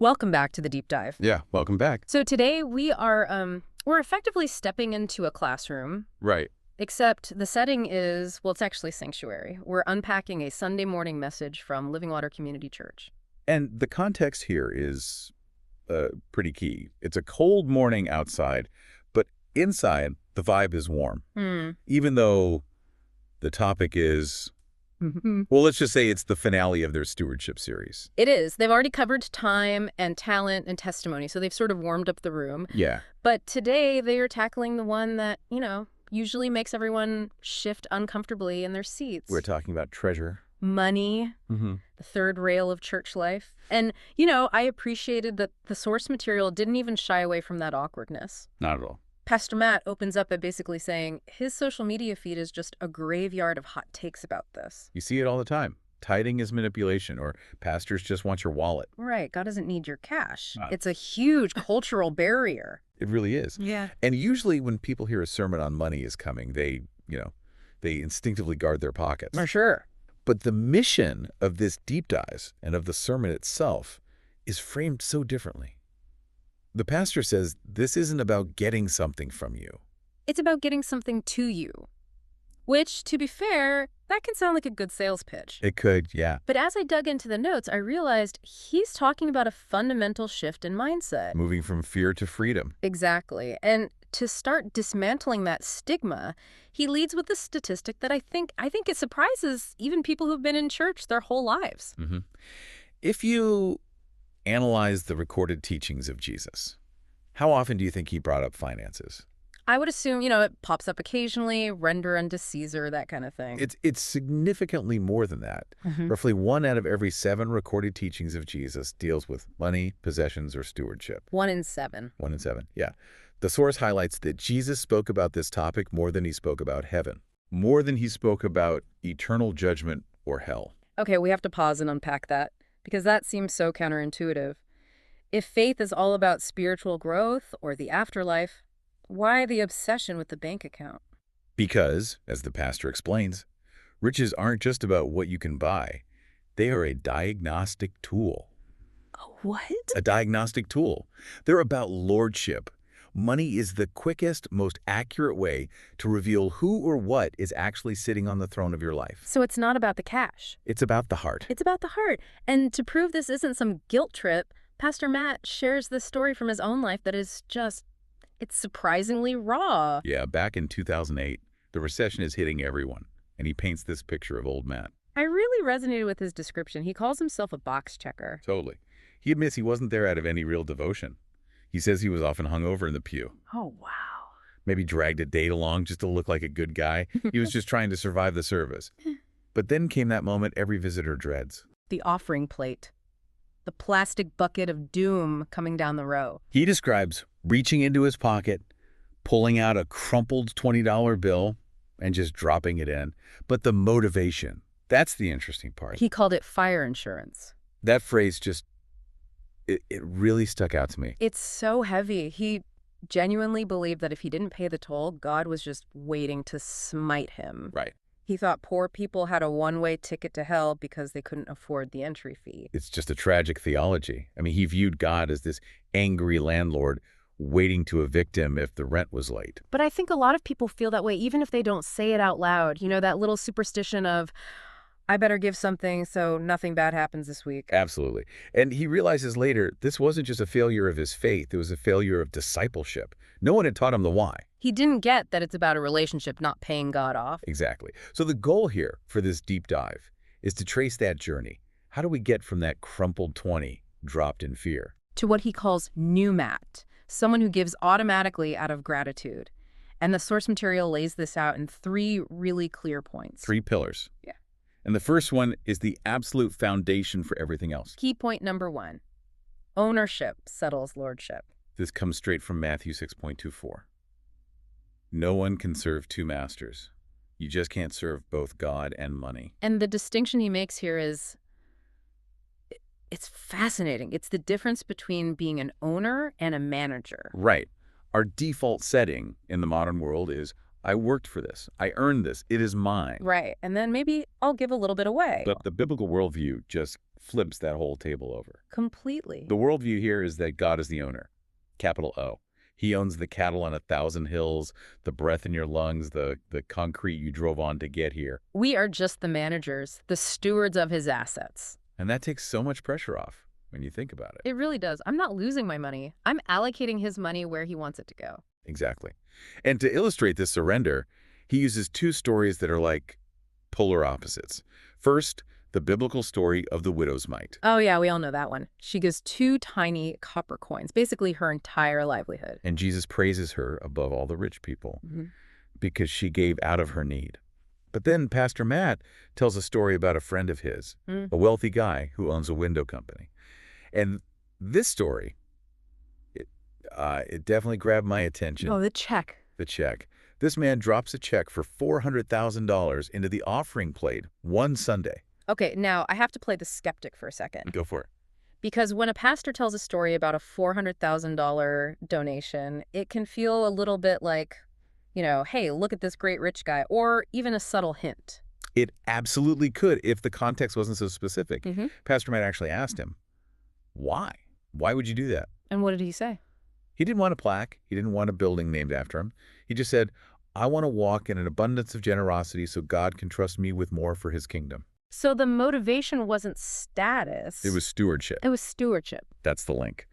Welcome back to the deep dive. Yeah, welcome back. So today we're effectively stepping into a classroom. Right. Except the setting is, well, it's actually sanctuary. We're unpacking a Sunday morning message from Living Water Community Church. And the context here is pretty key. It's a cold morning outside, but inside the vibe is warm. Even though the topic is, well, let's just say it's the finale of their stewardship series. It is. They've already covered time and talent and testimony, so they've sort of warmed up the room. Yeah. But today they are tackling the one that, usually makes everyone shift uncomfortably in their seats. We're talking about treasure. Money, the third rail of church life. And, I appreciated that the source material didn't even shy away from that awkwardness. Not at all. Pastor Matt opens up by basically saying his social media feed is just a graveyard of hot takes about this. You see it all the time. Tithing is manipulation, or pastors just want your wallet. Right. God doesn't need your cash. It's a huge cultural barrier. It really is. Yeah. And usually when people hear a sermon on money is coming, they instinctively guard their pockets. For sure. But the mission of this deep dive and of the sermon itself is framed so differently. The pastor says this isn't about getting something from you. It's about getting something to you. Which, to be fair, that can sound like a good sales pitch. It could, yeah. But as I dug into the notes, I realized he's talking about a fundamental shift in mindset. Moving from fear to freedom. Exactly. And to start dismantling that stigma, he leads with a statistic that I think it surprises even people who've been in church their whole lives. If you analyze the recorded teachings of Jesus, how often do you think he brought up finances? I would assume, it pops up occasionally, render unto Caesar, that kind of thing. It's significantly more than that. Roughly 1 out of every 7 recorded teachings of Jesus deals with money, possessions, or stewardship. 1 in 7. 1 in 7, yeah. The source highlights that Jesus spoke about this topic more than he spoke about heaven, more than he spoke about eternal judgment or hell. Okay, we have to pause and unpack that, because that seems so counterintuitive. If faith is all about spiritual growth or the afterlife, why the obsession with the bank account? Because, as the pastor explains, riches aren't just about what you can buy. They are a diagnostic tool. A what? A diagnostic tool. They're about lordship. Money is the quickest, most accurate way to reveal who or what is actually sitting on the throne of your life. So it's not about the cash. It's about the heart. It's about the heart. And to prove this isn't some guilt trip, Pastor Matt shares this story from his own life that is just, it's surprisingly raw. Yeah, back in 2008, the recession is hitting everyone, and he paints this picture of old Matt. I really resonated with his description. He calls himself a box checker. Totally. He admits he wasn't there out of any real devotion. He says he was often hungover in the pew. Oh, wow. Maybe dragged a date along just to look like a good guy. He was just trying to survive the service. But then came that moment every visitor dreads. The offering plate. The plastic bucket of doom coming down the row. He describes reaching into his pocket, pulling out a crumpled $20 bill, and just dropping it in. But the motivation, that's the interesting part. He called it fire insurance. That phrase just, it really stuck out to me. It's so heavy. He genuinely believed that if he didn't pay the toll, God was just waiting to smite him. Right. He thought poor people had a one-way ticket to hell because they couldn't afford the entry fee. It's just a tragic theology. I mean, he viewed God as this angry landlord waiting to evict him if the rent was late. But I think a lot of people feel that way, even if they don't say it out loud. That little superstition of, I better give something so nothing bad happens this week. Absolutely. And he realizes later, this wasn't just a failure of his faith, it was a failure of discipleship. No one had taught him the why. He didn't get that it's about a relationship, not paying God off. Exactly. So the goal here for this deep dive is to trace that journey. How do we get from that crumpled 20 dropped in fear to what he calls new Matt, someone who gives automatically out of gratitude? And the source material lays this out in 3 really clear points. 3 pillars. Yeah. And the first one is the absolute foundation for everything else. Key point number 1, ownership settles lordship. This comes straight from Matthew 6.24. No one can serve 2 masters. You just can't serve both God and money. And the distinction he makes here is, it's fascinating. It's the difference between being an owner and a manager. Right. Our default setting in the modern world is I worked for this. I earned this. It is mine. Right. And then maybe I'll give a little bit away. But the biblical worldview just flips that whole table over. Completely. The worldview here is that God is the owner, capital O. He owns the cattle on 1,000 hills, the breath in your lungs, the concrete you drove on to get here. We are just the managers, the stewards of his assets. And that takes so much pressure off when you think about it. It really does. I'm not losing my money. I'm allocating his money where he wants it to go. Exactly. And to illustrate this surrender, he uses two stories that are like polar opposites. First, the biblical story of the widow's mite. Oh, yeah, we all know that one. She gives 2 tiny copper coins, basically her entire livelihood. And Jesus praises her above all the rich people because she gave out of her need. But then Pastor Matt tells a story about a friend of his, a wealthy guy who owns a window company. And this story, it definitely grabbed my attention. Oh, the check. The check. This man drops a check for $400,000 into the offering plate one Sunday. Okay, now I have to play the skeptic for a second. Go for it. Because when a pastor tells a story about a $400,000 donation, it can feel a little bit like, hey, look at this great rich guy, or even a subtle hint. It absolutely could if the context wasn't so specific. Mm-hmm. Pastor Matt actually asked him, why? Why would you do that? And what did he say? He didn't want a plaque. He didn't want a building named after him. He just said, I want to walk in an abundance of generosity so God can trust me with more for his kingdom. So the motivation wasn't status. It was stewardship. It was stewardship. That's the link.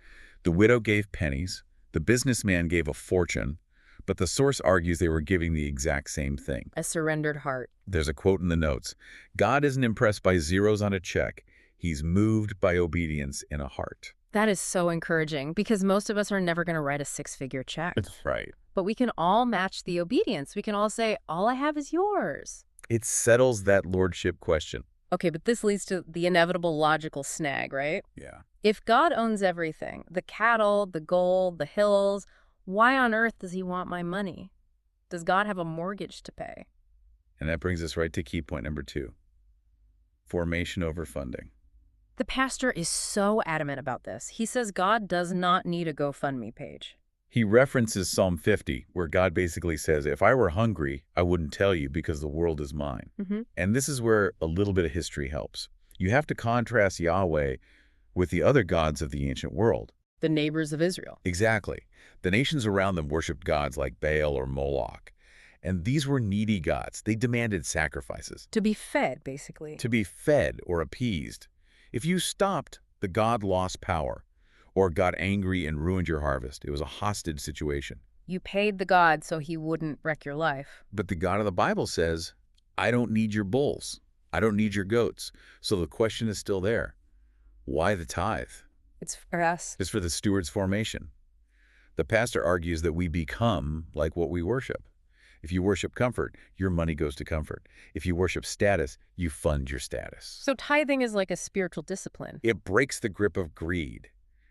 The widow gave pennies. The businessman gave a fortune. But the source argues they were giving the exact same thing. A surrendered heart. There's a quote in the notes. God isn't impressed by zeros on a check. He's moved by obedience in a heart. That is so encouraging because most of us are never going to write a 6-figure check. Right. But we can all match the obedience. We can all say, all I have is yours. It settles that lordship question. Okay, but this leads to the inevitable logical snag, right? Yeah. If God owns everything, the cattle, the gold, the hills, why on earth does he want my money? Does God have a mortgage to pay? And that brings us right to key point number 2. Formation over funding. The pastor is so adamant about this. He says God does not need a GoFundMe page. He references Psalm 50, where God basically says, if I were hungry, I wouldn't tell you because the world is mine. And this is where a little bit of history helps. You have to contrast Yahweh with the other gods of the ancient world. The neighbors of Israel. Exactly. The nations around them worshipped gods like Baal or Moloch. And these were needy gods. They demanded sacrifices. To be fed, basically. To be fed or appeased. If you stopped, the god lost power or got angry and ruined your harvest. It was a hostage situation. You paid the god so he wouldn't wreck your life. But the God of the Bible says, I don't need your bulls. I don't need your goats. So the question is still there. Why the tithe? It's for us. It's for the steward's formation. The pastor argues that we become like what we worship. If you worship comfort, your money goes to comfort. If you worship status, you fund your status. So tithing is like a spiritual discipline. It breaks the grip of greed.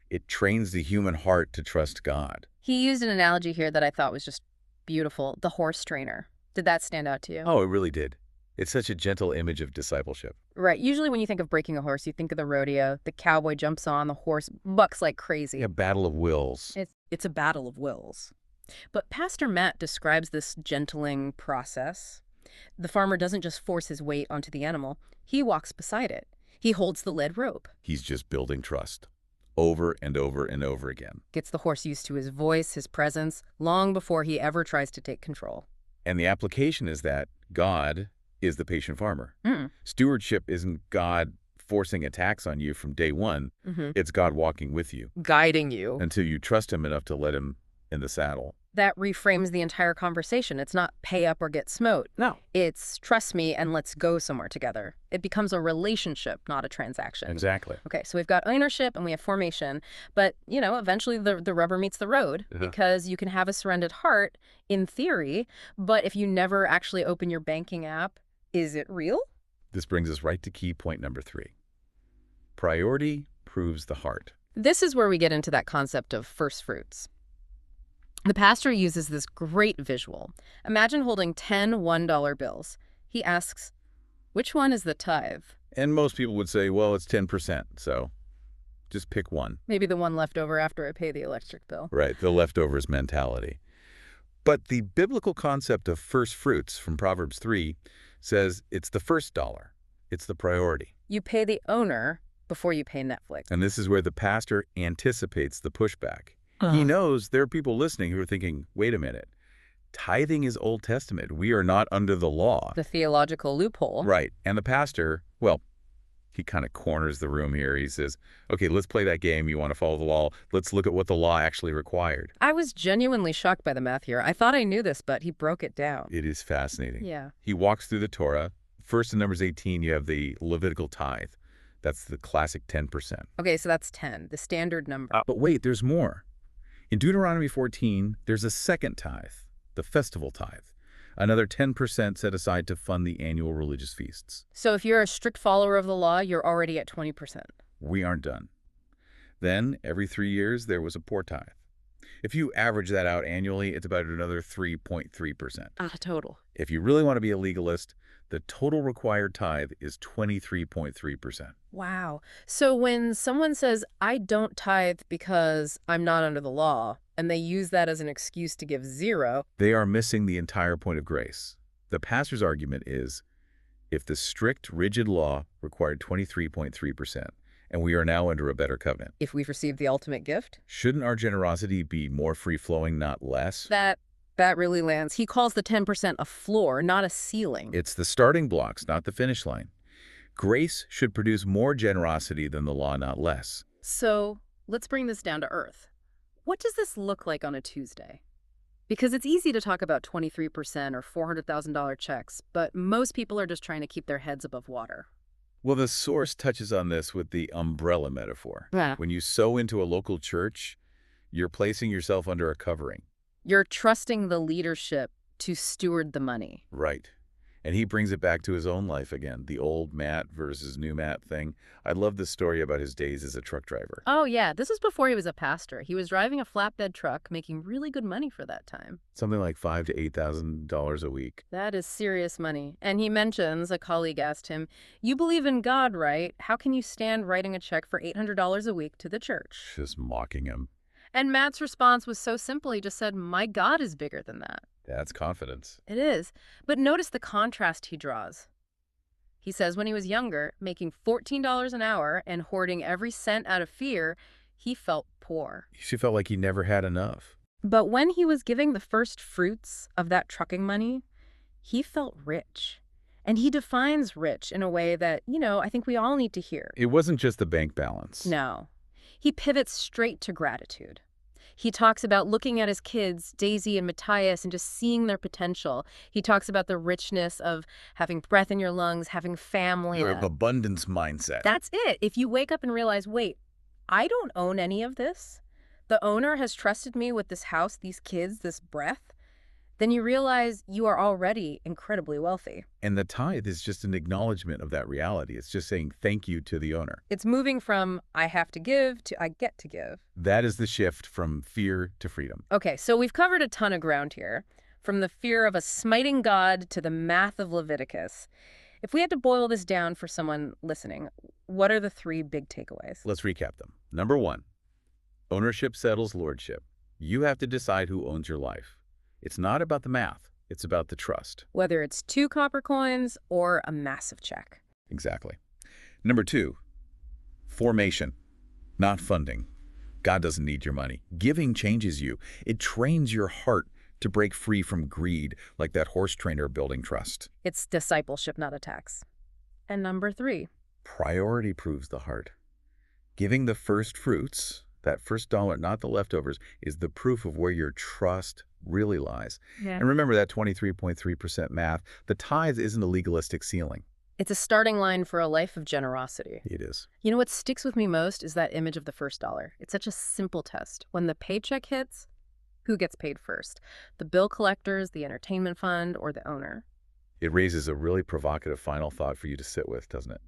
It trains the human heart to trust God. He used an analogy here that I thought was just beautiful. The horse trainer. Did that stand out to you? Oh, it really did. It's such a gentle image of discipleship. Right. Usually when you think of breaking a horse, you think of the rodeo. The cowboy jumps on, the horse bucks like crazy. A battle of wills. It's a battle of wills. But Pastor Matt describes this gentling process. The farmer doesn't just force his weight onto the animal. He walks beside it. He holds the lead rope. He's just building trust. Over and over and over again. Gets the horse used to his voice, his presence, long before he ever tries to take control. And the application is that God is the patient farmer. Stewardship isn't God forcing a tax on you from day one. It's God walking with you. Guiding you. Until you trust him enough to let him in the saddle. That reframes the entire conversation. It's not pay up or get smote. No. It's trust me and let's go somewhere together. It becomes a relationship, not a transaction. Exactly. Okay, so we've got ownership and we have formation, but, eventually the rubber meets the road because you can have a surrendered heart in theory, but if you never actually open your banking app, is it real? This brings us right to key point number 3. Priority proves the heart. This is where we get into that concept of first fruits. The pastor uses this great visual. Imagine holding 10 $1 bills. He asks, which one is the tithe? And most people would say, well, it's 10%, so just pick one. Maybe the one left over after I pay the electric bill. Right, the leftovers mentality. But the biblical concept of first fruits from Proverbs 3 says it's the first dollar. It's the priority. You pay the owner before you pay Netflix. And this is where the pastor anticipates the pushback. He knows there are people listening who are thinking, wait a minute, tithing is Old Testament. We are not under the law. The theological loophole. Right. And the pastor, well, he kind of corners the room here. He says, okay, let's play that game. You want to follow the law. Let's look at what the law actually required. I was genuinely shocked by the math here. I thought I knew this, but he broke it down. It is fascinating. Yeah. He walks through the Torah. First in Numbers 18, you have the Levitical tithe. That's the classic 10%. Okay, so that's 10, the standard number. But wait, there's more. In Deuteronomy 14, there's a second tithe, the festival tithe. Another 10% set aside to fund the annual religious feasts. So if you're a strict follower of the law, you're already at 20%. We aren't done. Then, every 3 years, there was a poor tithe. If you average that out annually, it's about another 3.3%. Total. If you really want to be a legalist, the total required tithe is 23.3%. Wow. So when someone says, I don't tithe because I'm not under the law, and they use that as an excuse to give zero, they are missing the entire point of grace. The pastor's argument is, if the strict, rigid law required 23.3%, and we are now under a better covenant, if we've received the ultimate gift, shouldn't our generosity be more free-flowing, not less? That really lands. He calls the 10% a floor, not a ceiling. It's the starting blocks, not the finish line. Grace should produce more generosity than the law, not less. So let's bring this down to earth. What does this look like on a Tuesday? Because it's easy to talk about 23% or $400,000 checks, but most people are just trying to keep their heads above water. Well, the source touches on this with the umbrella metaphor. Yeah. When you sow into a local church, you're placing yourself under a covering. You're trusting the leadership to steward the money. Right. And he brings it back to his own life again, the old Matt versus new Matt thing. I love this story about his days as a truck driver. Oh, yeah. This was before he was a pastor. He was driving a flatbed truck, making really good money for that time. Something like $5,000 to $8,000 a week. That is serious money. And he mentions, a colleague asked him, you believe in God, right? How can you stand writing a check for $800 a week to the church? Just mocking him. And Matt's response was so simple. He just said, my God is bigger than that. That's confidence. It is. But notice the contrast he draws. He says when he was younger, making $14 an hour and hoarding every cent out of fear, he felt poor. He felt like he never had enough. But when he was giving the first fruits of that trucking money, he felt rich. And he defines rich in a way that, I think we all need to hear. It wasn't just the bank balance. No. He pivots straight to gratitude. He talks about looking at his kids, Daisy and Matthias, and just seeing their potential. He talks about the richness of having breath in your lungs, having family. Your abundance mindset. That's it. If you wake up and realize, wait, I don't own any of this. The owner has trusted me with this house, these kids, this breath. Then you realize you are already incredibly wealthy. And the tithe is just an acknowledgement of that reality. It's just saying thank you to the owner. It's moving from I have to give to I get to give. That is the shift from fear to freedom. Okay, so we've covered a ton of ground here, from the fear of a smiting God to the math of Leviticus. If we had to boil this down for someone listening, what are the 3 big takeaways? Let's recap them. Number 1, ownership settles lordship. You have to decide who owns your life. It's not about the math. It's about the trust. Whether it's 2 copper coins or a massive check. Exactly. Number 2, formation, not funding. God doesn't need your money. Giving changes you. It trains your heart to break free from greed, like that horse trainer building trust. It's discipleship, not a tax. And number 3, priority proves the heart. Giving the first fruits, that first dollar, not the leftovers, is the proof of where your trust really lies. Yeah. And remember that 23.3% math. The tithe isn't a legalistic ceiling. It's a starting line for a life of generosity. It is. You know what sticks with me most is that image of the first dollar. It's such a simple test. When the paycheck hits, who gets paid first? The bill collectors, the entertainment fund, or the owner? It raises a really provocative final thought for you to sit with, doesn't it?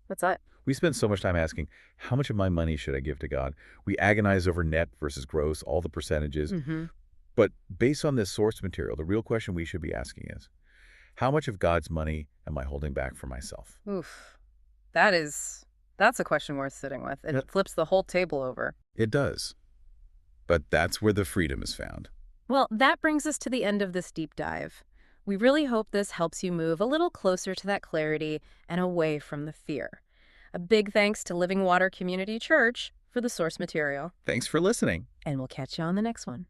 What's that? We spend so much time asking, how much of my money should I give to God? We agonize over net versus gross, all the percentages. Mm-hmm. But based on this source material, the real question we should be asking is, how much of God's money am I holding back for myself? Oof. That's a question worth sitting with. It flips the whole table over. It does. But that's where the freedom is found. Well, that brings us to the end of this deep dive. We really hope this helps you move a little closer to that clarity and away from the fear. A big thanks to Living Water Community Church for the source material. Thanks for listening. And we'll catch you on the next one.